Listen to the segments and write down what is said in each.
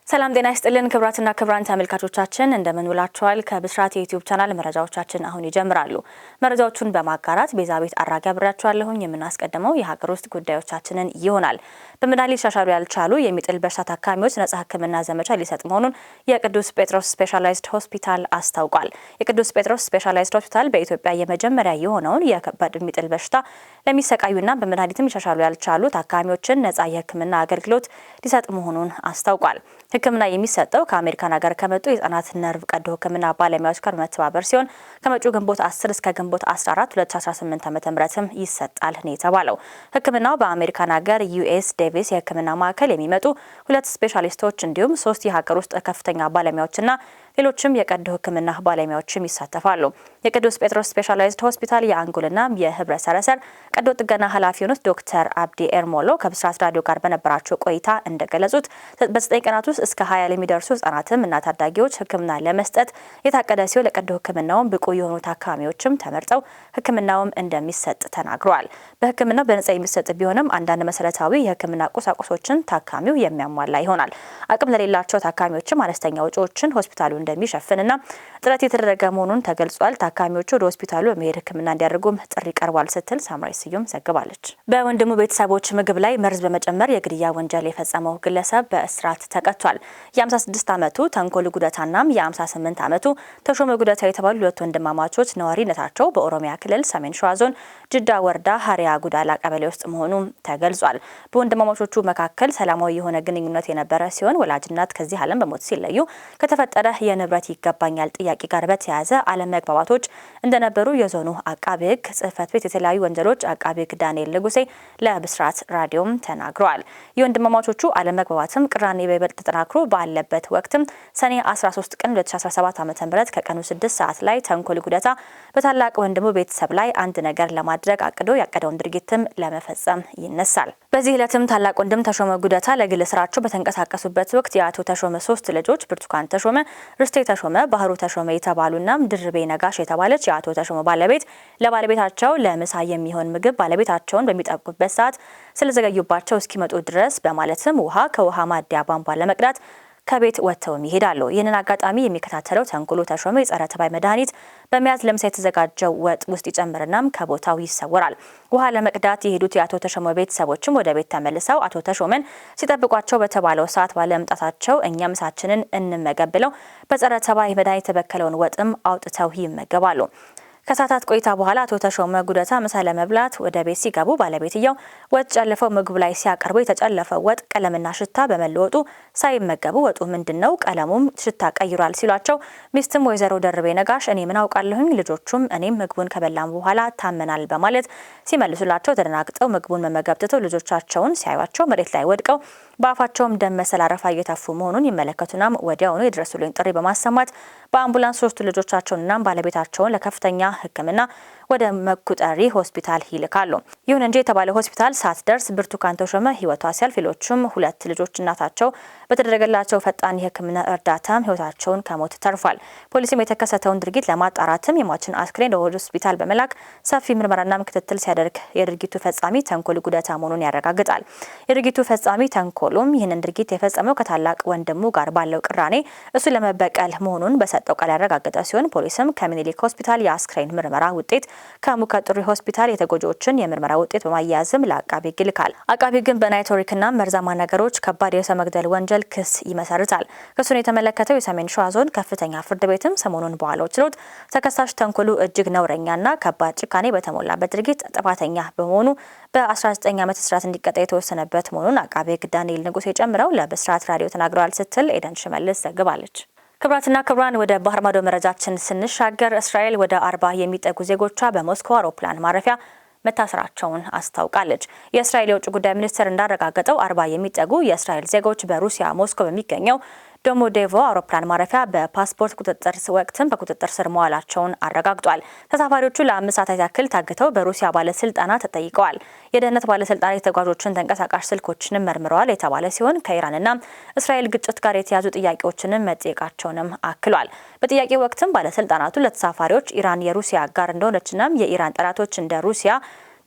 ሰላም ጤና ይስጥልን ክብራትና ክብራን ተመልካቾቻችን እንደምን ውላችኋል። ከብስራት የዩቲዩብ ቻናል መረጃዎቻችን አሁን ይጀምራሉ። መረጃዎቹን በማጋራት ቤዛቤት አራጋ አብራችኋለሁኝ። የምናስቀድመው የሀገር ውስጥ ጉዳዮቻችንን ይሆናል። በመድኃኒት ሊሻሻሉ ያልቻሉ የሚጥል በሽታ ታካሚዎች ነጻ ሕክምና ዘመቻ ሊሰጥ መሆኑን የቅዱስ ጴጥሮስ ስፔሻላይዝድ ሆስፒታል አስታውቋል። የቅዱስ ጴጥሮስ ስፔሻላይዝድ ሆስፒታል በኢትዮጵያ የመጀመሪያ የሆነውን የከባድ የሚጥል በሽታ ለሚሰቃዩና በመድኃኒትም ሊሻሻሉ ያልቻሉ ታካሚዎችን ነጻ የሕክምና አገልግሎት ሊሰጥ መሆኑን አስታውቋል። ሕክምና የሚሰጠው ከአሜሪካን ሀገር ከመጡ የህፃናት ነርቭ ቀዶ ሕክምና ባለሙያዎች ጋር በመተባበር ሲሆን ከመጪው ግንቦት 10 እስከ ግንቦት 14 2018 ዓ.ም ይሰጣል ነው የተባለው። ሕክምናው በአሜሪካን ሀገር ዩኤስ ዴቪስ የሕክምና ማዕከል የሚመጡ 2 ስፔሻሊስቶች እንዲሁም 3 የሀገር ውስጥ ከፍተኛ ባለሙያዎችና ሌሎችም የቀዶ ሕክምና ባለሙያዎችም ይሳተፋሉ። የቅዱስ ጴጥሮስ ስፔሻላይዝድ ሆስፒታል የአንጎልና የህብረ ሰረሰር ቀዶ ጥገና ኃላፊ የሆኑት ዶክተር አብዲ ኤርሞሎ ከብስራት ራዲዮ ጋር በነበራቸው ቆይታ እንደገለጹት በ9 ቀናት ውስጥ እስከ 20 ለሚደርሱ ህጻናትም እና ታዳጊዎች ሕክምና ለመስጠት የታቀደ ሲሆን ለቀዶ ሕክምናውም ብቁ የሆኑ ታካሚዎችም ተመርጠው ሕክምናውም እንደሚሰጥ ተናግረዋል። በሕክምናው በነጻ የሚሰጥ ቢሆንም አንዳንድ መሰረታዊ የሕክምና ቁሳቁሶችን ታካሚው የሚያሟላ ይሆናል። አቅም ለሌላቸው ታካሚዎችም አነስተኛ ወጪዎችን ሆስፒታሉ እንደሚሸፍንና ጥረት የተደረገ መሆኑን ተገልጿል። ታካሚዎቹ ወደ ሆስፒታሉ በመሄድ ሕክምና እንዲያደርጉም ጥሪ ቀርቧል ስትል ሳምራይ ስዩም ዘግባለች። በወንድሙ ቤተሰቦች ምግብ ላይ መርዝ በመጨመር የግድያ ወንጀል የፈጸመው ግለሰብ በእስራት ተቀጥቷል። የ56 ዓመቱ ተንኮል ጉደታናም የ58 ዓመቱ ተሾመ ጉደታ የተባሉ ሁለት ወንድማማቾች ነዋሪነታቸው በኦሮሚያ ክልል ሰሜን ሸዋ ዞን ጅዳ ወረዳ ሀሪያ ጉዳላ ቀበሌ ውስጥ መሆኑ ተገልጿል። በወንድማማቾቹ መካከል ሰላማዊ የሆነ ግንኙነት የነበረ ሲሆን ወላጅናት ከዚህ ዓለም በሞት ሲለዩ ከተፈጠረ የንብረት ይገባኛል ጥያቄ ጋር በተያያዘ አለመግባባቶች እንደነበሩ የዞኑ አቃቤ ሕግ ጽሕፈት ቤት የተለያዩ ወንጀሎች አቃቤ ሕግ ዳንኤል ንጉሴ ለብስራት ራዲዮም ተናግረዋል። የወንድማማቾቹ አለመግባባትም ቅራኔ በይበልጥ ተጠናክሮ ባለበት ወቅትም ሰኔ 13 ቀን 2017 ዓ.ም ከቀኑ 6 ሰዓት ላይ ተንኮል ጉደታ በታላቅ ወንድሙ ቤተሰብ ላይ አንድ ነገር ለማድረግ አቅዶ ያቀደውን ድርጊትም ለመፈጸም ይነሳል። በዚህ ዕለትም ታላቅ ወንድም ተሾመ ጉደታ ለግል ስራቸው በተንቀሳቀሱበት ወቅት የአቶ ተሾመ 3 ልጆች ብርቱካን ተሾመ፣ ርስቴ ተሾመ፣ ባህሩ ተሾመ የተባሉና ድርቤ ነጋሽ የተባለች የአቶ ተሾመ ባለቤት ለባለቤታቸው ለምሳ የሚሆን ምግብ ባለቤታቸውን በሚጠብቁበት ሰዓት ስለዘገዩባቸው እስኪመጡ ድረስ በማለትም ውሃ ከውሃ ማደያ ቧንቧ ለመቅዳት ከቤት ወጥተውም ይሄዳሉ። ይህንን አጋጣሚ የሚከታተለው ተንኮሉ ተሾመ የጸረ ተባይ መድኃኒት በመያዝ ለምሳ የተዘጋጀው ወጥ ውስጥ ይጨምርናም ከቦታው ይሰወራል። ውሃ ለመቅዳት የሄዱት የአቶ ተሾመ ቤተሰቦችም ወደ ቤት ተመልሰው አቶ ተሾመን ሲጠብቋቸው በተባለው ሰዓት ባለመምጣታቸው እኛ ምሳችንን እንመገብ ብለው በጸረ ተባይ መድኃኒት የተበከለውን ወጥም አውጥተው ይመገባሉ። ከሰዓታት ቆይታ በኋላ አቶ ተሾመ ጉደታ ምሳ ለመብላት ወደ ቤት ሲገቡ ባለቤትየው ወጥ ጨልፈው ምግቡ ላይ ሲያቀርቡ የተጨለፈው ወጥ ቀለምና ሽታ በመለወጡ ሳይመገቡ ወጡ ምንድነው ቀለሙም ሽታ ቀይሯል ሲሏቸው ሚስትም ወይዘሮ ደርቤ ነጋሽ እኔ ምን አውቃለሁኝ ልጆቹም እኔም ምግቡን ከበላም በኋላ ታመናል በማለት ሲመልሱላቸው ተደናግጠው ምግቡን መመገብ ትተው ልጆቻቸውን ሲያዩቸው መሬት ላይ ወድቀው በአፋቸውም ደም መሰል አረፋ እየተፉ መሆኑን ይመለከቱናም ወዲያውኑ የድረሱልኝ ጥሪ በማሰማት በአምቡላንስ 3 ልጆቻቸውንና ባለቤታቸውን ለከፍተኛ ሕክምና ወደ መኩጠሪ ሆስፒታል ይልካሉ። ይሁን እንጂ የተባለ ሆስፒታል ሳትደርስ ብርቱካን ተሾመ ህይወቷ ሲያልፍ ሌሎችም 2 ልጆች እናታቸው በተደረገላቸው ፈጣን የሕክምና እርዳታም ህይወታቸውን ከሞት ተርፏል። ፖሊስም የተከሰተውን ድርጊት ለማጣራትም የሟችን አስክሬን ወደ ሆስፒታል በመላክ ሰፊ ምርመራና ክትትል ሲያደርግ የድርጊቱ ፈጻሚ ተንኮል ጉደታ መሆኑን ያረጋግጣል። የድርጊቱ ፈጻሚ ተንኮሉም ይህንን ድርጊት የፈጸመው ከታላቅ ወንድሙ ጋር ባለው ቅራኔ እሱ ለመበቀል መሆኑን በሰጠው ቃል ያረጋገጠ ሲሆን ፖሊስም ከምኒልክ ሆስፒታል የአስክሬን ምርመራ ውጤት ከሙከጥሪ ሆስፒታል የተጎጂዎችን የምርመራ ውጤት በማያያዝም ለአቃቤ ሕግ ይልካል። አቃቤ ሕግ በናይትሮክና መርዛማ ነገሮች ከባድ የሰው መግደል ወንጀል ክስ ይመሰርታል። ክሱን የተመለከተው የሰሜን ሸዋ ዞን ከፍተኛ ፍርድ ቤትም ሰሞኑን በዋለው ችሎት ተከሳሽ ተንኮሉ እጅግ ነውረኛና ከባድ ጭካኔ በተሞላበት ድርጊት ጥፋተኛ በመሆኑ በ19 ዓመት እስራት እንዲቀጣ የተወሰነበት መሆኑን አቃቤ ሕግ ዳንኤል ንጉሴ ጨምረው ለብስራት ራዲዮ ተናግረዋል ስትል ኤደን ሽመልስ ዘግባለች። ክብራትና ክብራን ወደ ባህር ማዶ መረጃችን ስንሻገር እስራኤል ወደ 40 የሚጠጉ ዜጎቿ በሞስኮ አውሮፕላን ማረፊያ መታሰራቸውን አስታውቃለች። የእስራኤል የውጭ ጉዳይ ሚኒስቴር እንዳረጋገጠው 40 የሚጠጉ የእስራኤል ዜጎች በሩሲያ ሞስኮ በሚገኘው ዶሞዴቮ አውሮፕላን ማረፊያ በፓስፖርት ቁጥጥር ወቅትም በቁጥጥር ስር መዋላቸውን አረጋግጧል። ተሳፋሪዎቹ ለ5 ሰዓታት ያክል ታግተው በሩሲያ ባለስልጣናት ተጠይቀዋል። የደህንነት ባለስልጣናት የተጓዦችን ተንቀሳቃሽ ስልኮችንም መርምረዋል የተባለ ሲሆን ከኢራንና እስራኤል ግጭት ጋር የተያዙ ጥያቄዎችንም መጠየቃቸውንም አክሏል። በጥያቄ ወቅትም ባለስልጣናቱ ለተሳፋሪዎች ኢራን የሩሲያ አጋር እንደሆነችና የኢራን ጠላቶች እንደ ሩሲያ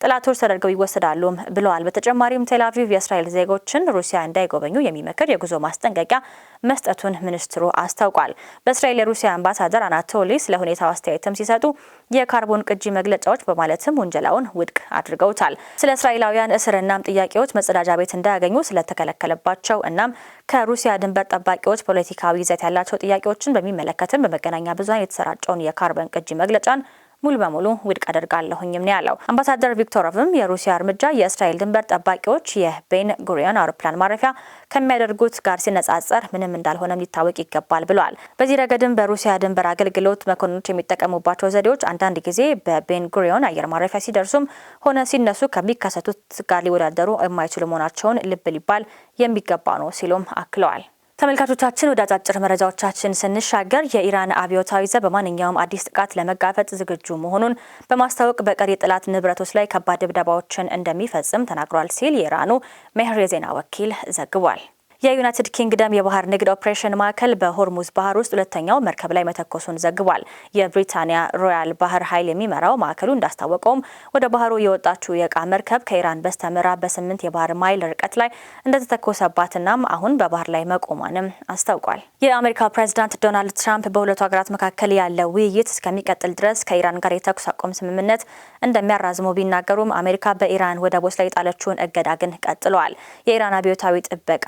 ጠላቶች ተደርገው ይወሰዳሉ ብለዋል። በተጨማሪም ቴል አቪቭ የእስራኤል ዜጎችን ሩሲያ እንዳይጎበኙ የሚመክር የጉዞ ማስጠንቀቂያ መስጠቱን ሚኒስትሩ አስታውቋል። በእስራኤል የሩሲያ አምባሳደር አናቶሊ ስለ ሁኔታው አስተያየትም ሲሰጡ የካርቦን ቅጂ መግለጫዎች በማለትም ውንጀላውን ውድቅ አድርገውታል። ስለ እስራኤላውያን እስርና ጥያቄዎች መጸዳጃ ቤት እንዳያገኙ ስለተከለከለባቸው እናም ከሩሲያ ድንበር ጠባቂዎች ፖለቲካዊ ይዘት ያላቸው ጥያቄዎችን በሚመለከትም በመገናኛ ብዙሃን የተሰራጨውን የካርቦን ቅጂ መግለጫን ሙሉ በሙሉ ውድቅ አደርጋለሁኝም ነው ያለው። አምባሳደር ቪክቶሮቭም የሩሲያ እርምጃ የእስራኤል ድንበር ጠባቂዎች የቤን ጉሪዮን አውሮፕላን ማረፊያ ከሚያደርጉት ጋር ሲነጻጸር ምንም እንዳልሆነም ሊታወቅ ይገባል ብለዋል። በዚህ ረገድም በሩሲያ ድንበር አገልግሎት መኮንኖች የሚጠቀሙባቸው ዘዴዎች አንዳንድ ጊዜ በቤን ጉሪዮን አየር ማረፊያ ሲደርሱም ሆነ ሲነሱ ከሚከሰቱት ጋር ሊወዳደሩ የማይችሉ መሆናቸውን ልብ ሊባል የሚገባ ነው ሲሉም አክለዋል። ተመልካቾቻችን ወደ አጫጭር መረጃዎቻችን ስንሻገር የኢራን አብዮታዊ ዘብ በማንኛውም አዲስ ጥቃት ለመጋፈጥ ዝግጁ መሆኑን በማስታወቅ በቀሪ የጠላት ንብረቶች ላይ ከባድ ድብደባዎችን እንደሚፈጽም ተናግሯል ሲል የኢራኑ ሜህር የዜና ወኪል ዘግቧል። የዩናይትድ ኪንግደም የባህር ንግድ ኦፕሬሽን ማዕከል በሆርሙዝ ባህር ውስጥ ሁለተኛው መርከብ ላይ መተኮሱን ዘግቧል። የብሪታንያ ሮያል ባህር ኃይል የሚመራው ማዕከሉ እንዳስታወቀውም ወደ ባህሩ የወጣችው የእቃ መርከብ ከኢራን በስተምዕራብ በ8 የባህር ማይል ርቀት ላይ እንደተተኮሰባትናም አሁን በባህር ላይ መቆሟንም አስታውቋል። የአሜሪካው ፕሬዝዳንት ዶናልድ ትራምፕ በሁለቱ ሀገራት መካከል ያለው ውይይት እስከሚቀጥል ድረስ ከኢራን ጋር የተኩስ አቁም ስምምነት እንደሚያራዝሙ ቢናገሩም አሜሪካ በኢራን ወደቦች ላይ የጣለችውን እገዳ ግን ቀጥለዋል። የኢራን አብዮታዊ ጥበቃ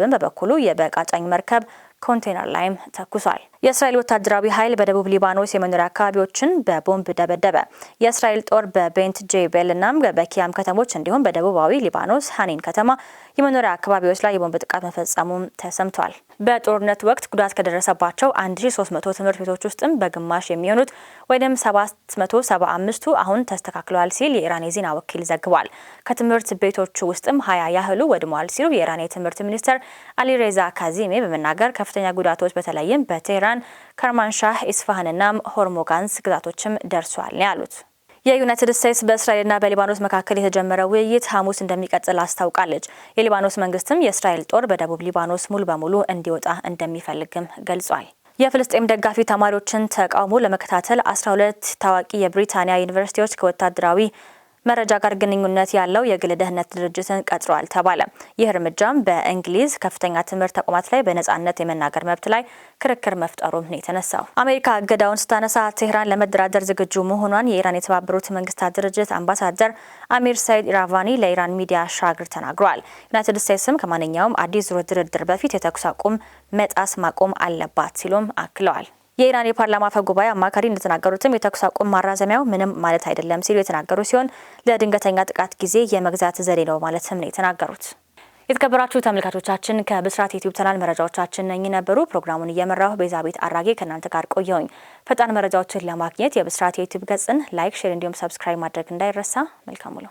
በበኩሉ የበቃ ጫኝ መርከብ ኮንቴነር ላይም ተኩሷል። የእስራኤል ወታደራዊ ኃይል በደቡብ ሊባኖስ የመኖሪያ አካባቢዎችን በቦምብ ደበደበ። የእስራኤል ጦር በቤንት ጄቤል እና በኪያም ከተሞች እንዲሁም በደቡባዊ ሊባኖስ ሀኒን ከተማ የመኖሪያ አካባቢዎች ላይ የቦምብ ጥቃት መፈጸሙም ተሰምቷል። በጦርነት ወቅት ጉዳት ከደረሰባቸው 1300 ትምህርት ቤቶች ውስጥም በግማሽ የሚሆኑት ወይም 775ቱ አሁን ተስተካክለዋል ሲል የኢራን የዜና ወኪል ዘግቧል። ከትምህርት ቤቶቹ ውስጥም 20 ያህሉ ወድመዋል ሲሉ የኢራን የትምህርት ሚኒስትር አሊሬዛ ካዚሜ በመናገር ከፍተኛ ጉዳቶች በተለይም በቴህራን ከርማንሻህ፣ ኢስፋሃንና ሆርሞጋንስ ግዛቶችም ደርሷል ነው ያሉት። የዩናይትድ ስቴትስ በእስራኤልና በሊባኖስ መካከል የተጀመረው ውይይት ሐሙስ እንደሚቀጥል አስታውቃለች። የሊባኖስ መንግስትም የእስራኤል ጦር በደቡብ ሊባኖስ ሙሉ በሙሉ እንዲወጣ እንደሚፈልግም ገልጿል። የፍልስጤም ደጋፊ ተማሪዎችን ተቃውሞ ለመከታተል 12 ታዋቂ የብሪታንያ ዩኒቨርሲቲዎች ከወታደራዊ መረጃ ጋር ግንኙነት ያለው የግል ደህንነት ድርጅትን ቀጥሯል ተባለ። ይህ እርምጃም በእንግሊዝ ከፍተኛ ትምህርት ተቋማት ላይ በነጻነት የመናገር መብት ላይ ክርክር መፍጠሩም ነው የተነሳው። አሜሪካ እገዳውን ስታነሳ ቴህራን ለመደራደር ዝግጁ መሆኗን የኢራን የተባበሩት መንግስታት ድርጅት አምባሳደር አሚር ሰይድ ኢራቫኒ ለኢራን ሚዲያ ሻግር ተናግረዋል። ዩናይትድ ስቴትስም ከማንኛውም አዲስ ዙር ድርድር በፊት የተኩስ አቁም መጣስ ማቆም አለባት ሲሉም አክለዋል። የኢራን የፓርላማ አፈ ጉባኤ አማካሪ እንደተናገሩትም የተኩስ አቁም ማራዘሚያው ምንም ማለት አይደለም ሲሉ የተናገሩ ሲሆን ለድንገተኛ ጥቃት ጊዜ የመግዛት ዘዴ ነው ማለትም ነው የተናገሩት። የተከበራችሁ ተመልካቾቻችን ከብስራት ዩቲዩብ ቻናል መረጃዎቻችን ነኝ ነበሩ። ፕሮግራሙን እየመራሁ ቤዛቤት አራጌ ከእናንተ ጋር ቆየሁኝ። ፈጣን መረጃዎችን ለማግኘት የብስራት ዩቲዩብ ገጽን ላይክ፣ ሼር እንዲሁም ሰብስክራይብ ማድረግ እንዳይረሳ። መልካም ውሎ።